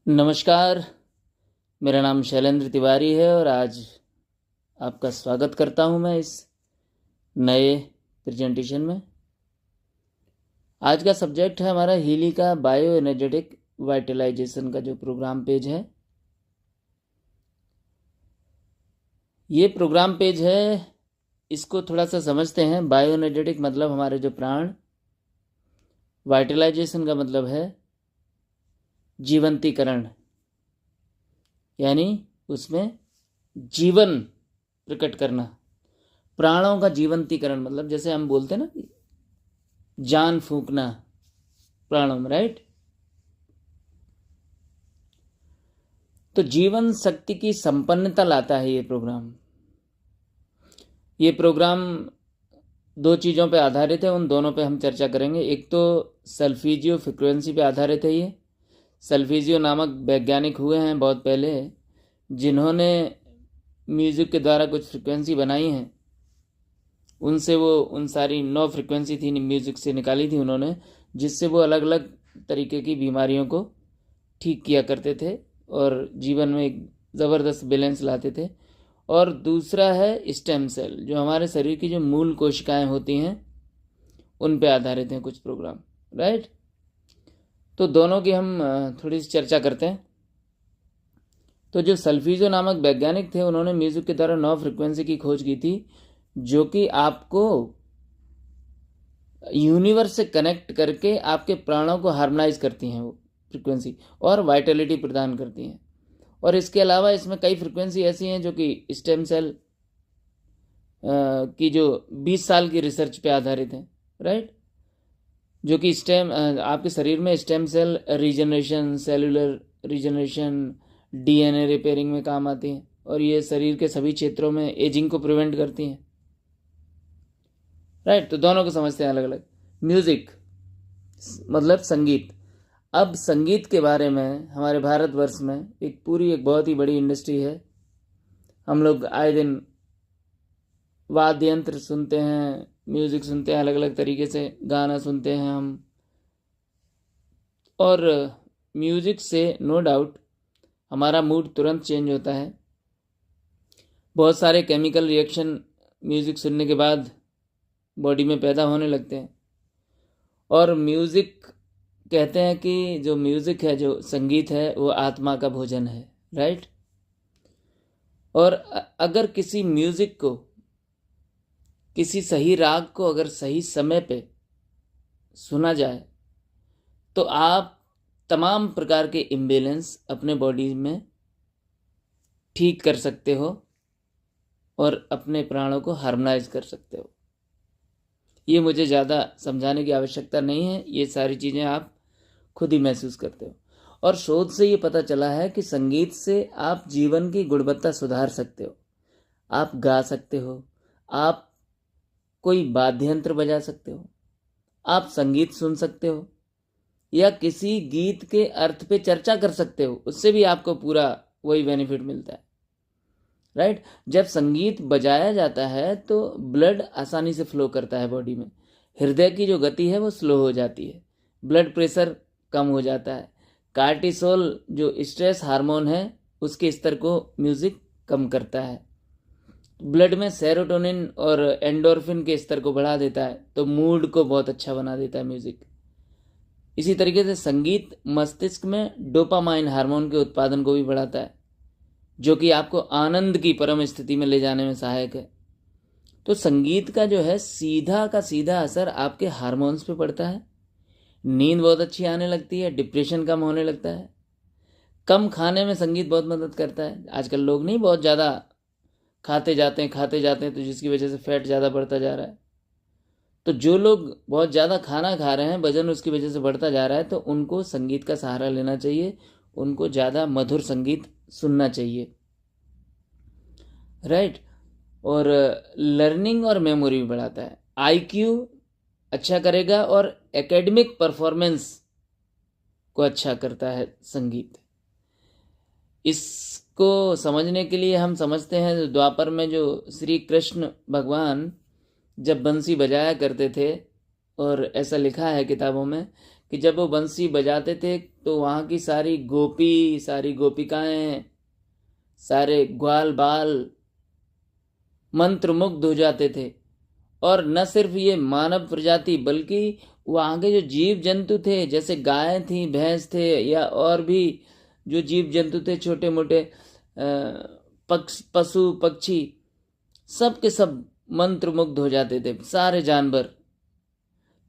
नमस्कार। मेरा नाम शैलेंद्र तिवारी है और आज आपका स्वागत करता हूं मैं इस नए प्रेजेंटेशन में। आज का सब्जेक्ट है हमारा हीली का बायो एनर्जेटिक वाइटलाइजेशन का जो प्रोग्राम पेज है। ये प्रोग्राम पेज है, इसको थोड़ा सा समझते हैं। बायो एनर्जेटिक मतलब हमारे जो प्राण, वाइटलाइजेशन का मतलब है जीवंतीकरण, यानी उसमें जीवन प्रकट करना। प्राणों का जीवंतीकरण मतलब जैसे हम बोलते हैं ना, जान फूंकना प्राणों में, राइट। तो जीवन शक्ति की संपन्नता लाता है ये प्रोग्राम। ये प्रोग्राम दो चीज़ों पे आधारित है, उन दोनों पे हम चर्चा करेंगे। एक तो सल्फीजियो फ्रिक्वेंसी पे आधारित है। ये सल्फीजियो नामक वैज्ञानिक हुए हैं बहुत पहले, जिन्होंने म्यूज़िक के द्वारा कुछ फ्रिक्वेंसी बनाई हैं। उनसे वो उन सारी 9 फ्रिक्वेंसी थी म्यूज़िक से निकाली थी उन्होंने, जिससे वो अलग अलग तरीके की बीमारियों को ठीक किया करते थे और जीवन में एक ज़बरदस्त बैलेंस लाते थे। और दूसरा है स्टेम सेल, जो हमारे शरीर की जो मूल कोशिकाएं होती हैं उन पे आधारित हैं कुछ प्रोग्राम, राइट। तो दोनों की हम थोड़ी सी चर्चा करते हैं। तो जो सल्फीजो नामक वैज्ञानिक थे, उन्होंने म्यूजिक के द्वारा 9 फ्रिक्वेंसी की खोज की थी, जो कि आपको यूनिवर्स से कनेक्ट करके आपके प्राणों को हार्मोनाइज करती हैं वो फ्रिक्वेंसी, और वाइटलिटी प्रदान करती हैं। और इसके अलावा इसमें कई फ्रिक्वेंसी ऐसी हैं जो कि स्टेम सेल की जो 20 साल की रिसर्च पे आधारित है, राइट। जो कि स्टेम आपके शरीर में stem cell regeneration, cellular regeneration, DNA repairing में काम आती हैं, और ये शरीर के सभी क्षेत्रों में एजिंग को प्रिवेंट करती हैं, राइट। तो दोनों को समझते हैं अलग अलग। म्यूजिक मतलब संगीत। अब संगीत के बारे में हमारे भारतवर्ष में एक बहुत ही बड़ी इंडस्ट्री है। हम लोग आए दिन वाद्य यंत्र सुनते हैं, म्यूजिक सुनते हैं, अलग अलग तरीके से गाना सुनते हैं हम। और म्यूजिक से नो डाउट हमारा मूड तुरंत चेंज होता है। बहुत सारे केमिकल रिएक्शन म्यूजिक सुनने के बाद बॉडी में पैदा होने लगते हैं। और म्यूजिक कहते हैं कि जो म्यूजिक है, जो संगीत है, वो आत्मा का भोजन है, राइट। और अगर किसी म्यूजिक को, किसी सही राग को अगर सही समय पे सुना जाए तो आप तमाम प्रकार के इम्बैलेंस अपने बॉडी में ठीक कर सकते हो और अपने प्राणों को हार्मोनाइज कर सकते हो। ये मुझे ज़्यादा समझाने की आवश्यकता नहीं है, ये सारी चीज़ें आप खुद ही महसूस करते हो। और शोध से ये पता चला है कि संगीत से आप जीवन की गुणवत्ता सुधार सकते हो। आप गा सकते हो, आप कोई वाद्य यंत्र बजा सकते हो, आप संगीत सुन सकते हो, या किसी गीत के अर्थ पे चर्चा कर सकते हो। उससे भी आपको पूरा वही बेनिफिट मिलता है, राइट। जब संगीत बजाया जाता है तो ब्लड आसानी से फ्लो करता है बॉडी में, हृदय की जो गति है वो स्लो हो जाती है, ब्लड प्रेशर कम हो जाता है, कार्टिसोल जो स्ट्रेस हार्मोन है उसके स्तर को म्यूजिक कम करता है, ब्लड में सेरोटोनिन और एंडोर्फिन के स्तर को बढ़ा देता है, तो मूड को बहुत अच्छा बना देता है म्यूजिक। इसी तरीके से संगीत मस्तिष्क में डोपामाइन हार्मोन के उत्पादन को भी बढ़ाता है, जो कि आपको आनंद की परम स्थिति में ले जाने में सहायक है। तो संगीत का जो है सीधा का सीधा असर आपके हार्मोन्स पे पड़ता है। नींद बहुत अच्छी आने लगती है, डिप्रेशन कम होने लगता है। कम खाने में संगीत बहुत मदद करता है। आजकल लोग नहीं बहुत ज़्यादा खाते जाते हैं, तो जिसकी वजह से फैट ज़्यादा बढ़ता जा रहा है। तो जो लोग बहुत ज़्यादा खाना खा रहे हैं, वजन उसकी वजह से बढ़ता जा रहा है, तो उनको संगीत का सहारा लेना चाहिए, उनको ज़्यादा मधुर संगीत सुनना चाहिए, राइट। और लर्निंग और मेमोरी भी बढ़ाता है, आईक्यू अच्छा करेगा और एकेडमिक परफॉर्मेंस को अच्छा करता है संगीत। इसको समझने के लिए हम समझते हैं द्वापर में जो श्री कृष्ण भगवान जब बंसी बजाया करते थे, और ऐसा लिखा है किताबों में कि जब वो बंसी बजाते थे तो वहाँ की सारी गोपिकाएं, सारे ग्वाल बाल मंत्रमुग्ध हो जाते थे। और न सिर्फ ये मानव प्रजाति बल्कि वहाँ के जो जीव जंतु थे, जैसे गाय थी, भैंस थे, या और भी जो जीव जंतु थे, छोटे मोटे पशु पक्षी, सब के सब मंत्रमुग्ध हो जाते थे, सारे जानवर।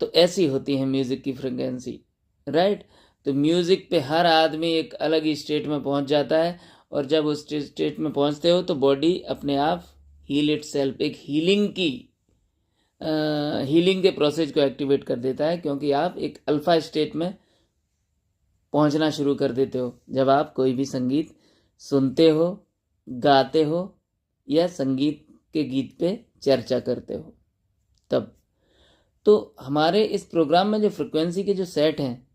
तो ऐसी होती है म्यूजिक की फ्रिक्वेंसी, राइट। तो म्यूजिक पे हर आदमी एक अलग ही स्टेट में पहुंच जाता है, और जब उस स्टेट में पहुंचते हो तो बॉडी अपने आप हील इटसेल्फ, एक हीलिंग के प्रोसेस को एक्टिवेट कर देता है, क्योंकि आप एक अल्फा स्टेट में पहुंचना शुरू कर देते हो जब आप कोई भी संगीत सुनते हो, गाते हो, या संगीत के गीत पे चर्चा करते हो तब। तो हमारे इस प्रोग्राम में जो फ्रिक्वेंसी के जो सेट हैं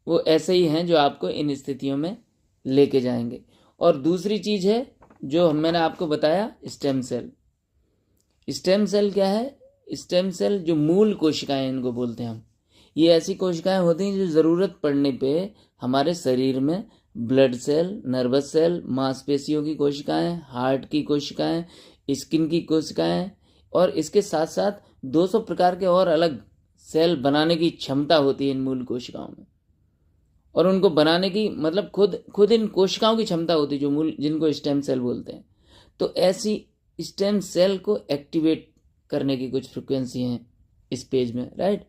वो ऐसे ही हैं जो आपको इन स्थितियों में लेके जाएंगे। और दूसरी चीज़ है जो मैंने आपको बताया, स्टेम सेल। स्टेम सेल क्या है? स्टेम सेल जो मूल कोशिकाएं इनको बोलते हैं हम, ये ऐसी कोशिकाएं होती हैं जो ज़रूरत पड़ने पे हमारे शरीर में ब्लड सेल, नर्वस सेल, मांसपेशियों की कोशिकाएं, हार्ट की कोशिकाएं, स्किन की कोशिकाएं, और इसके साथ साथ 200 प्रकार के और अलग सेल बनाने की क्षमता होती है इन मूल कोशिकाओं में। और उनको बनाने की मतलब खुद इन कोशिकाओं की क्षमता होती है जो मूल, जिनको स्टेम सेल बोलते हैं। तो ऐसी स्टेम सेल को एक्टिवेट करने की कुछ फ्रिक्वेंसी हैं इस पेज में, राइट।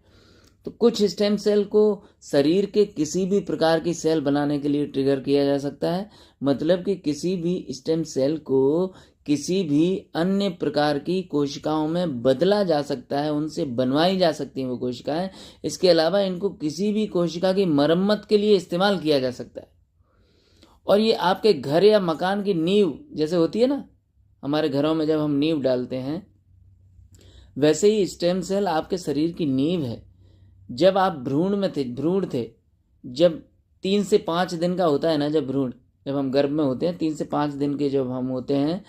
तो कुछ स्टेम सेल को शरीर के किसी भी प्रकार की सेल बनाने के लिए ट्रिगर किया जा सकता है। मतलब कि किसी भी स्टेम सेल को किसी भी अन्य प्रकार की कोशिकाओं में बदला जा सकता है, उनसे बनवाई जा सकती हैं वो कोशिकाएं। इसके अलावा इनको किसी भी कोशिका की मरम्मत के लिए इस्तेमाल किया जा सकता है। और ये आपके घर या मकान की नींव जैसे होती है ना, हमारे घरों में जब हम नींव डालते हैं, वैसे ही स्टेम सेल आपके शरीर की नींव है। जब आप भ्रूण थे, जब 3 से 5 दिन का होता है ना, जब हम गर्भ में होते हैं, 3 से 5 दिन के जब हम होते हैं,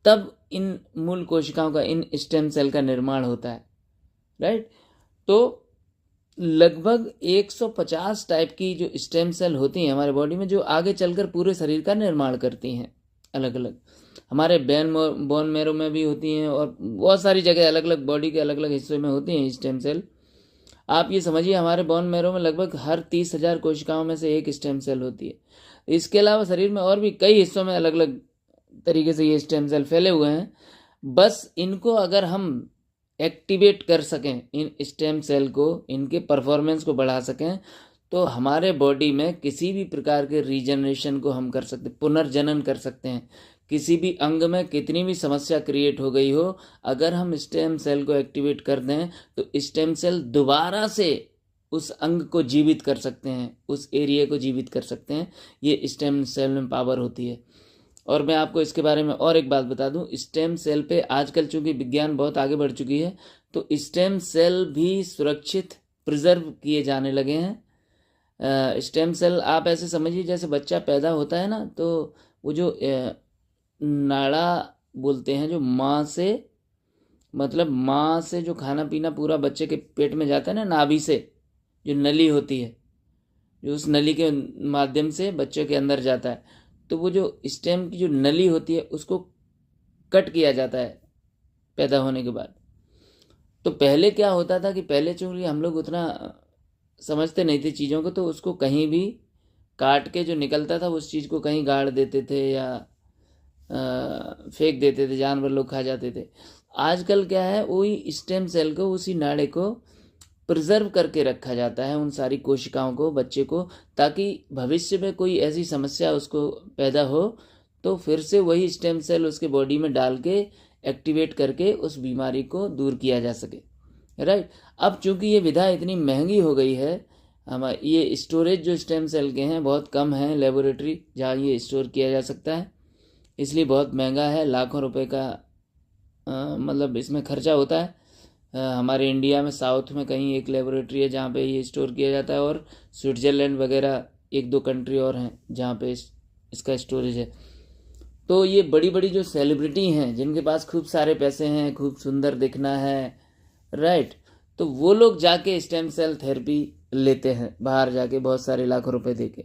तब इन मूल कोशिकाओं का, इन स्टेम सेल का निर्माण होता है, राइट। तो लगभग 150 टाइप की जो स्टेम सेल होती हैं हमारे बॉडी में, जो आगे चलकर पूरे शरीर का निर्माण करती हैं अलग अलग। हमारे बोन मैरो में भी होती हैं, और बहुत सारी जगह अलग अलग बॉडी के अलग अलग हिस्सों में होती हैं स्टेम सेल। आप ये समझिए, हमारे बोन मैरो में लगभग हर 30,000 कोशिकाओं में से एक स्टेम सेल होती है। इसके अलावा शरीर में और भी कई हिस्सों में अलग अलग तरीके से ये स्टेम सेल फैले हुए हैं। बस इनको अगर हम एक्टिवेट कर सकें, इन स्टेम सेल को, इनके परफॉर्मेंस को बढ़ा सकें, तो हमारे बॉडी में किसी भी प्रकार के रीजनरेशन को हम कर सकते, पुनर्जनन कर सकते हैं। किसी भी अंग में कितनी भी समस्या क्रिएट हो गई हो, अगर हम स्टेम सेल को एक्टिवेट कर दें तो स्टेम सेल दोबारा से उस अंग को जीवित कर सकते हैं, उस एरिया को जीवित कर सकते हैं। ये स्टेम सेल में पावर होती है। और मैं आपको इसके बारे में और एक बात बता दूं, स्टेम सेल पे आजकल चूंकि विज्ञान बहुत आगे बढ़ चुकी है, तो स्टेम सेल भी सुरक्षित प्रिजर्व किए जाने लगे हैं। स्टेम सेल आप ऐसे समझिए, जैसे बच्चा पैदा होता है ना, तो वो जो नाड़ा बोलते हैं, जो माँ से जो खाना पीना पूरा बच्चे के पेट में जाता है ना, नाभि से जो नली होती है, जो उस नली के माध्यम से बच्चे के अंदर जाता है, तो वो जो स्टेम की जो नली होती है उसको कट किया जाता है पैदा होने के बाद। तो पहले क्या होता था कि पहले चूंकि हम लोग उतना समझते नहीं थे चीज़ों को, तो उसको कहीं भी काट के जो निकलता था उस चीज़ को कहीं गाड़ देते थे या फेंक देते थे, जानवर लोग खा जाते थे। आजकल क्या है, वही स्टेम सेल को, उसी नाड़े को प्रिजर्व करके रखा जाता है, उन सारी कोशिकाओं को, बच्चे को, ताकि भविष्य में कोई ऐसी समस्या उसको पैदा हो तो फिर से वही स्टेम सेल उसके बॉडी में डाल के एक्टिवेट करके उस बीमारी को दूर किया जा सके, राइट। अब चूंकि ये विधा इतनी महंगी हो गई है, हमारे ये स्टोरेज जो स्टेम सेल के हैं बहुत कम है, लेबोरेटरी जहाँ ये स्टोर किया जा सकता है, इसलिए बहुत महंगा है। लाखों रुपए का मतलब इसमें खर्चा होता है। हमारे इंडिया में साउथ में कहीं एक लेबोरेटरी है जहाँ पे ये स्टोर किया जाता है, और स्विट्ज़रलैंड वगैरह 1-2 कंट्री और हैं जहाँ पे इसका स्टोरेज है। तो ये बड़ी बड़ी जो सेलिब्रिटी हैं, जिनके पास खूब सारे पैसे हैं, खूब सुंदर दिखना है, राइट, तो वो लोग जाके स्टेम सेल थेरेपी लेते हैं बाहर जाके बहुत सारे लाखों रुपए देके,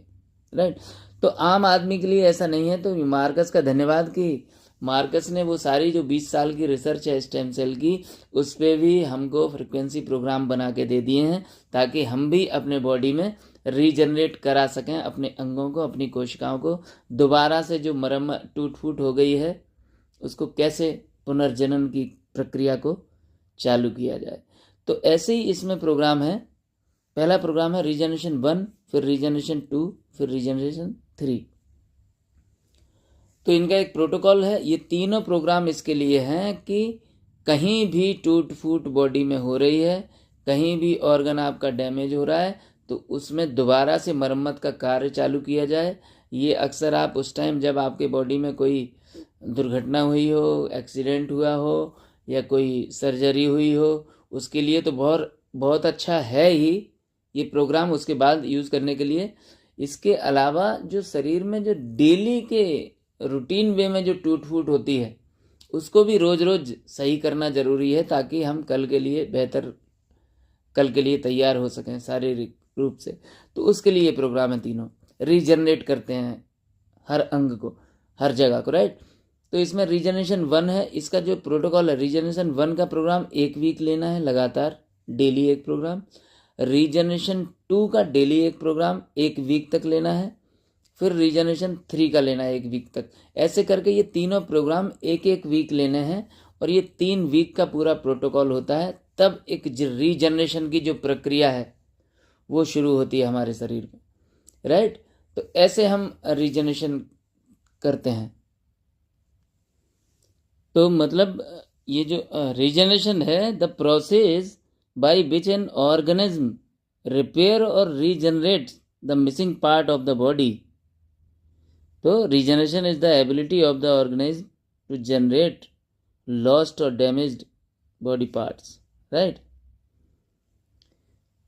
राइट। तो आम आदमी के लिए ऐसा नहीं है। तो मार्कस का धन्यवाद कि मार्कस ने वो सारी जो 20 साल की रिसर्च है स्टेम सेल की, उस पर भी हमको फ्रिक्वेंसी प्रोग्राम बना के दे दिए हैं, ताकि हम भी अपने बॉडी में रीजनरेट करा सकें अपने अंगों को, अपनी कोशिकाओं को। दोबारा से जो मरम्मत टूट फूट हो गई है उसको कैसे पुनर्जनन की प्रक्रिया को चालू किया जाए। तो ऐसे ही इसमें प्रोग्राम है। पहला प्रोग्राम है रीजनरेशन 1, फिर रीजनरेशन 2, फिर रीजनरेशन 3। तो इनका एक प्रोटोकॉल है। ये तीनों प्रोग्राम इसके लिए हैं कि कहीं भी टूट फूट बॉडी में हो रही है, कहीं भी ऑर्गन आपका डैमेज हो रहा है, तो उसमें दोबारा से मरम्मत का कार्य चालू किया जाए। ये अक्सर आप उस टाइम जब आपके बॉडी में कोई दुर्घटना हुई हो, एक्सीडेंट हुआ हो या कोई सर्जरी हुई हो, उसके लिए तो बहुत बहुत अच्छा है ही ये प्रोग्राम, उसके बाद यूज़ करने के लिए। इसके अलावा जो शरीर में जो डेली के रूटीन वे में जो टूट फूट होती है उसको भी रोज रोज सही करना जरूरी है, ताकि हम कल के लिए बेहतर, कल के लिए तैयार हो सकें शारीरिक रूप से। तो उसके लिए प्रोग्राम है तीनों, रीजनरेट करते हैं हर अंग को, हर जगह को, राइट। तो इसमें रीजनरेशन 1 है। इसका जो प्रोटोकॉल है, रीजनरेशन 1 का प्रोग्राम 1 वीक लेना है लगातार, डेली एक प्रोग्राम। रीजनरेशन 2 का डेली एक प्रोग्राम 1 वीक तक लेना है। फिर रीजनरेशन 3 का लेना है 1 वीक तक। ऐसे करके ये तीनों प्रोग्राम 1-1 वीक लेने हैं, और ये 3 वीक का पूरा प्रोटोकॉल होता है। तब एक रीजनरेशन की जो प्रक्रिया है वो शुरू होती है हमारे शरीर में, राइट। तो ऐसे हम रीजनरेशन करते हैं। तो मतलब ये जो रीजनरेशन है, the process by which an organism repair और regenerate the missing part of the body. तो regeneration is the ability of the organism to generate lost और डैमेज्ड बॉडी पार्ट्स, राइट।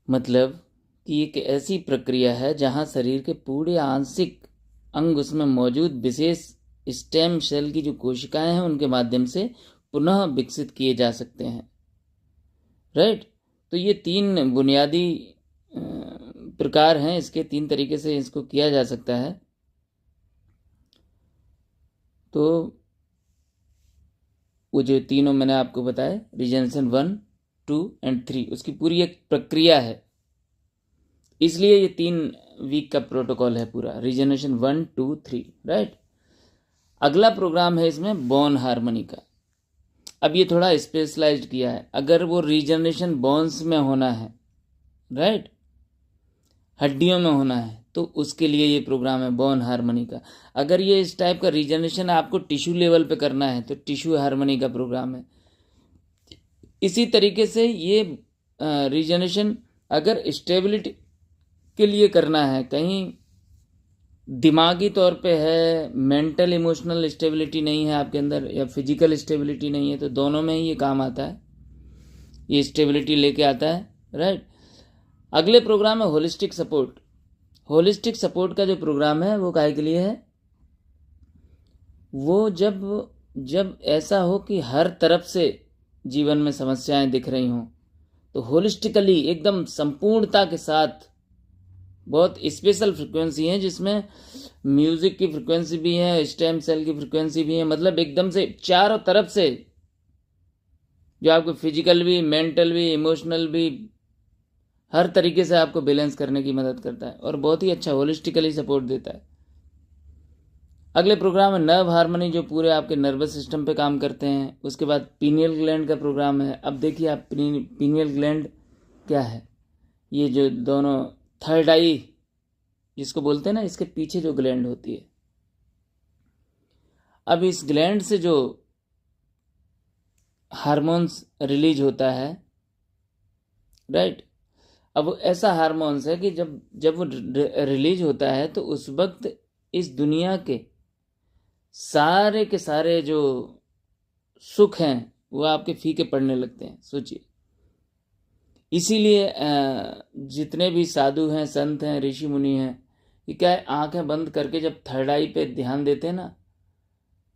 मतलब कि एक ऐसी प्रक्रिया है जहां शरीर के पूरे आंशिक अंग, उसमें मौजूद विशेष स्टेम सेल की जो कोशिकाएं हैं उनके माध्यम से पुनः विकसित किए जा सकते हैं, राइट। तो ये 3 बुनियादी प्रकार हैं इसके, 3 तरीके से इसको किया जा सकता है। तो वो जो तीनों मैंने आपको बताया, रीजनरेशन 1, 2 एंड 3, उसकी पूरी एक प्रक्रिया है। इसलिए ये 3 वीक का प्रोटोकॉल है पूरा, रीजनरेशन 1, 2, 3, राइट। अगला प्रोग्राम है इसमें बोन हार्मनी का। अब ये थोड़ा स्पेशलाइज्ड किया है। अगर वो रीजनरेशन बोन्स में होना है, राइट, हड्डियों में होना है, तो उसके लिए ये प्रोग्राम है बोन हार्मनी का। अगर ये इस टाइप का रीजनरेशन आपको टिश्यू लेवल पे करना है तो टिश्यू हार्मनी का प्रोग्राम है। इसी तरीके से ये रीजनरेशन अगर स्टेबिलिटी के लिए करना है, कहीं दिमागी तौर पे है, मेंटल इमोशनल स्टेबिलिटी नहीं है आपके अंदर, या फिजिकल स्टेबिलिटी नहीं है, तो दोनों में ही ये काम आता है, ये स्टेबिलिटी लेके आता है, राइट। अगले प्रोग्राम है होलिस्टिक सपोर्ट। होलिस्टिक सपोर्ट का जो प्रोग्राम है वो काहे के लिए है? वो जब ऐसा हो कि हर तरफ से जीवन में समस्याएं दिख रही हों, तो होलिस्टिकली एकदम संपूर्णता के साथ, बहुत स्पेशल फ्रिक्वेंसी है जिसमें म्यूजिक की फ्रिक्वेंसी भी है, स्टेम सेल की फ्रिक्वेंसी भी है, मतलब एकदम से चारों तरफ से जो आपको फिजिकल भी, मेंटल भी, इमोशनल भी, हर तरीके से आपको बैलेंस करने की मदद करता है और बहुत ही अच्छा होलिस्टिकली सपोर्ट देता है। अगले प्रोग्राम है नर्व हार्मनी, जो पूरे आपके नर्वस सिस्टम पे काम करते हैं। उसके बाद पीनियल ग्लैंड का प्रोग्राम है। अब देखिए आप, पीनियल ग्लैंड क्या है? ये जो दोनों थर्ड आई जिसको बोलते हैं ना, इसके पीछे जो ग्लैंड होती है। अब इस ग्लैंड से जो हार्मोन्स रिलीज होता है, राइट। अब ऐसा हार्मोन्स है कि जब वो रिलीज होता है तो उस वक्त इस दुनिया के सारे जो सुख हैं वो आपके फीके पड़ने लगते हैं, सोचिए। इसीलिए जितने भी साधु हैं, संत हैं, ऋषि मुनि हैं, ये क्या है, आंखें बंद करके जब थर्ड आई पे ध्यान देते हैं ना,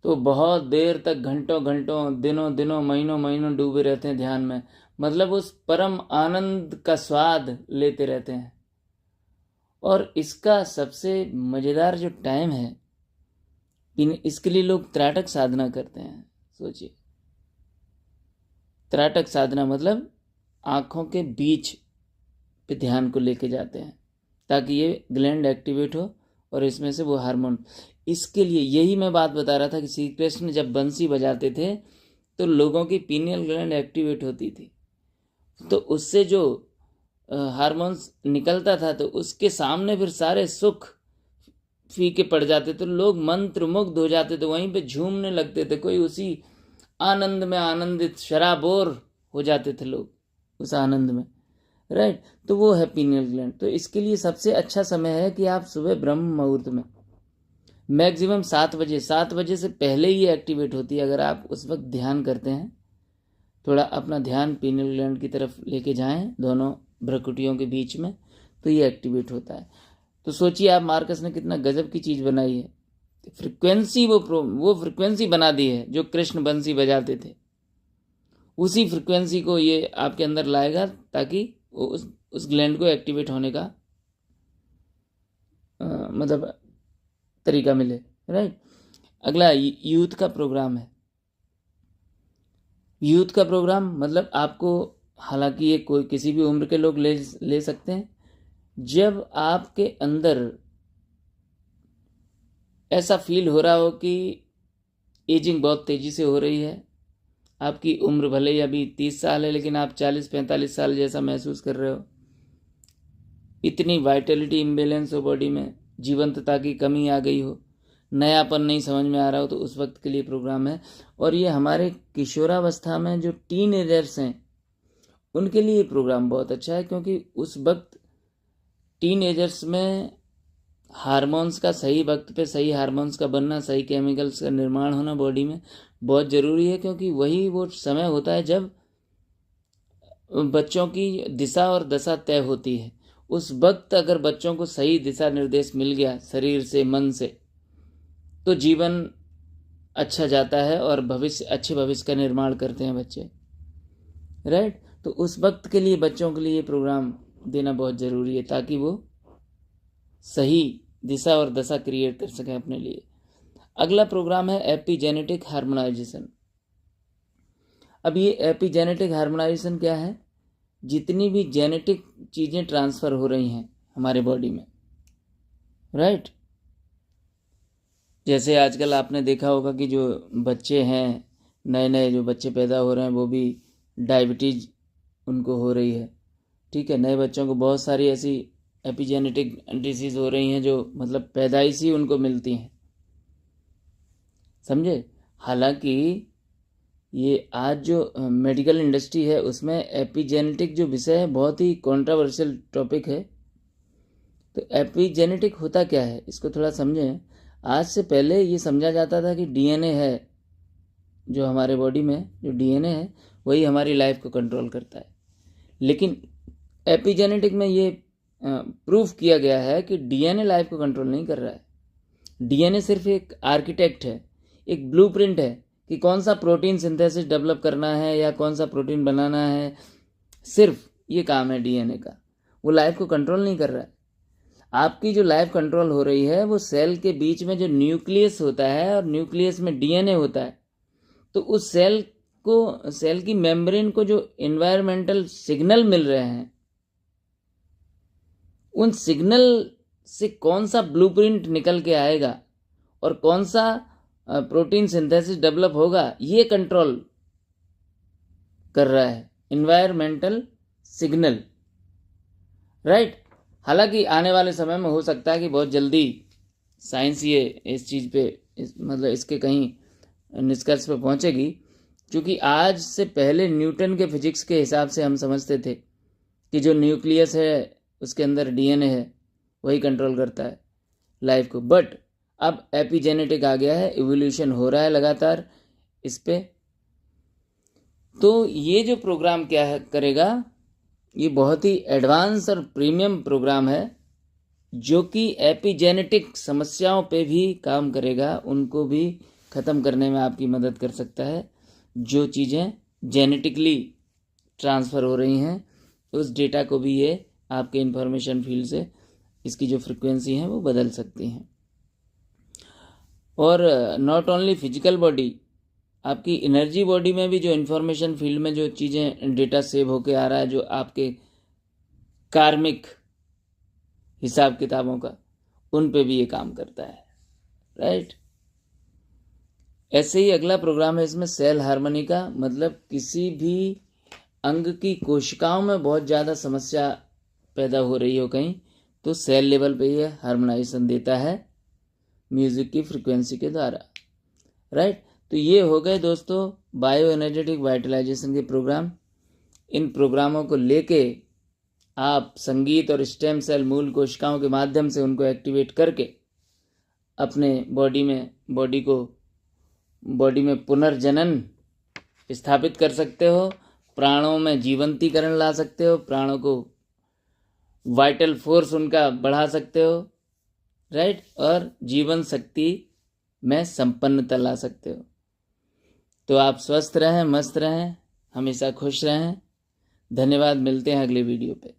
तो बहुत देर तक, घंटों घंटों, दिनों दिनों, महीनों महीनों डूबे रहते हैं ध्यान में। मतलब उस परम आनंद का स्वाद लेते रहते हैं। और इसका सबसे मज़ेदार जो टाइम है, इसके लिए लोग त्राटक साधना करते हैं। सोचिए, त्राटक साधना मतलब आँखों के बीच पे ध्यान को लेके जाते हैं ताकि ये ग्लैंड एक्टिवेट हो और इसमें से वो हार्मोन, इसके लिए यही मैं बात बता रहा था कि श्री कृष्ण जब बंसी बजाते थे तो लोगों की पीनियल ग्लैंड एक्टिवेट होती थी, तो उससे जो हार्मोन्स निकलता था तो उसके सामने फिर सारे सुख फीके पड़ जाते, तो लोग मंत्र मुग्ध हो जाते थे, वहीं पे झूमने लगते थे, कोई उसी आनंद में आनंदित, शराबोर हो जाते थे लोग उस आनंद में, राइट। तो वो है पीनियल ग्लैंड। तो इसके लिए सबसे अच्छा समय है कि आप सुबह ब्रह्म मुहूर्त में, मैक्सिमम 7 बजे से पहले ही एक्टिवेट होती है। अगर आप उस वक्त ध्यान करते हैं, थोड़ा अपना ध्यान पीनियल ग्लैंड की तरफ लेके जाएं, दोनों भ्रकुटियों के बीच में, तो ये एक्टिवेट होता है। तो सोचिए आप, मार्कस ने कितना गजब की चीज़ बनाई है, फ्रिक्वेंसी, वो फ्रिक्वेंसी बना दी है जो कृष्ण बंसी बजाते थे, उसी फ्रिक्वेंसी को ये आपके अंदर लाएगा ताकि उस ग्लैंड को एक्टिवेट होने का मतलब तरीका मिले, राइट। अगला यूथ का प्रोग्राम है। यूथ का प्रोग्राम मतलब आपको, हालांकि ये कोई किसी भी उम्र के लोग ले सकते हैं। जब आपके अंदर ऐसा फील हो रहा हो कि एजिंग बहुत तेज़ी से हो रही है, आपकी उम्र भले ही अभी 30 साल है लेकिन आप 40-45 साल जैसा महसूस कर रहे हो, इतनी वाइटलिटी इम्बेलेंस हो बॉडी में, जीवंतता की कमी आ गई हो, नयापन नहीं समझ में आ रहा हो, तो उस वक्त के लिए प्रोग्राम है। और ये हमारे किशोरावस्था में जो टीन एजर्स हैं उनके लिए प्रोग्राम बहुत अच्छा है, क्योंकि उस वक्त टीन एजर्स में हार्मोन्स का सही वक्त पे सही हार्मोन्स का बनना, सही केमिकल्स का निर्माण होना बॉडी में बहुत ज़रूरी है, क्योंकि वही वो समय होता है जब बच्चों की दिशा और दशा तय होती है। उस वक्त अगर बच्चों को सही दिशा निर्देश मिल गया शरीर से, मन से, तो जीवन अच्छा जाता है और अच्छे भविष्य का निर्माण करते हैं बच्चे, राइट। तो उस वक्त के लिए बच्चों के लिए ये प्रोग्राम देना बहुत ज़रूरी है ताकि वो सही दिशा और दशा क्रिएट कर सकें अपने लिए। अगला प्रोग्राम है एपिजेनेटिक हार्मोनाइजेशन। अब ये एपिजेनेटिक हार्मोनाइजेशन क्या है? जितनी भी जेनेटिक चीज़ें ट्रांसफ़र हो रही हैं हमारे बॉडी में, राइट। जैसे आजकल आपने देखा होगा कि जो बच्चे हैं, नए नए जो बच्चे पैदा हो रहे हैं, वो भी डायबिटीज़ उनको हो रही है, ठीक है। नए बच्चों को बहुत सारी ऐसी एपिजेनेटिक डिसीज़ हो रही हैं जो मतलब पैदाइश ही उनको मिलती हैं, समझे। हालांकि ये आज जो मेडिकल इंडस्ट्री है उसमें एपिजेनेटिक जो विषय है बहुत ही कंट्रोवर्शियल टॉपिक है। तो एपिजेनेटिक होता क्या है, इसको थोड़ा समझें। आज से पहले ये समझा जाता था कि डीएनए है, जो हमारे बॉडी में जो डीएनए है वही हमारी लाइफ को कंट्रोल करता है। लेकिन एपिजेनेटिक में ये प्रूफ किया गया है कि डीएनए लाइफ को कंट्रोल नहीं कर रहा है। डीएनए सिर्फ एक आर्किटेक्ट है, एक ब्लूप्रिंट है कि कौन सा प्रोटीन सिंथेसिस डेवलप करना है या कौन सा प्रोटीन बनाना है, सिर्फ ये काम है डीएनए का। वो लाइफ को कंट्रोल नहीं कर रहा है। आपकी जो लाइफ कंट्रोल हो रही है वो सेल के बीच में जो न्यूक्लियस होता है और न्यूक्लियस में डीएनए होता है, तो उस सेल की मेम्ब्रेन को जो एनवायरमेंटल सिग्नल मिल रहे हैं, उन सिग्नल से कौन सा ब्लूप्रिंट निकल के आएगा और कौन सा प्रोटीन सिंथेसिस डेवलप होगा, ये कंट्रोल कर रहा है एनवायरमेंटल सिग्नल, राइट। हालांकि आने वाले समय में हो सकता है कि बहुत जल्दी साइंस ये इस चीज़ पे मतलब इसके कहीं निष्कर्ष पे पहुंचेगी, क्योंकि आज से पहले न्यूटन के फिजिक्स के हिसाब से हम समझते थे कि जो न्यूक्लियस है उसके अंदर डीएनए है, वही कंट्रोल करता है लाइफ को। बट अब एपिजेनेटिक आ गया है, इवोल्यूशन हो रहा है लगातार इस पे। तो ये जो प्रोग्राम क्या है करेगा, ये बहुत ही एडवांस और प्रीमियम प्रोग्राम है जो कि एपिजेनेटिक समस्याओं पे भी काम करेगा, उनको भी ख़त्म करने में आपकी मदद कर सकता है। जो चीज़ें जेनेटिकली ट्रांसफ़र हो रही हैं, उस डेटा को भी ये आपके इंफॉर्मेशन फील्ड से इसकी जो फ्रिक्वेंसी है वो बदल सकती हैं। और नॉट ओनली फिजिकल बॉडी, आपकी एनर्जी बॉडी में भी जो इंफॉर्मेशन फील्ड में जो चीज़ें डेटा सेव होके आ रहा है, जो आपके कार्मिक हिसाब किताबों का, उन पे भी ये काम करता है, राइट। ऐसे ही अगला प्रोग्राम है इसमें सेल हार्मनी का, मतलब किसी भी अंग की कोशिकाओं में बहुत ज़्यादा समस्या पैदा हो रही हो कहीं, तो सेल लेवल पे ये हार्मोनाइजेशन देता है म्यूज़िक की फ्रिक्वेंसी के द्वारा, राइट। तो ये हो गए दोस्तों बायो एनर्जेटिक वाइटलाइजेशन के प्रोग्राम। इन प्रोग्रामों को लेके आप संगीत और स्टेम सेल मूल कोशिकाओं के माध्यम से उनको एक्टिवेट करके अपने बॉडी में पुनर्जनन स्थापित कर सकते हो, प्राणों में जीवंतीकरण ला सकते हो, प्राणों को वाइटल फोर्स उनका बढ़ा सकते हो, राइट, और जीवन शक्ति में संपन्नता ला सकते हो। तो आप स्वस्थ रहें, मस्त रहें, हमेशा खुश रहें। धन्यवाद, मिलते हैं अगले वीडियो पे।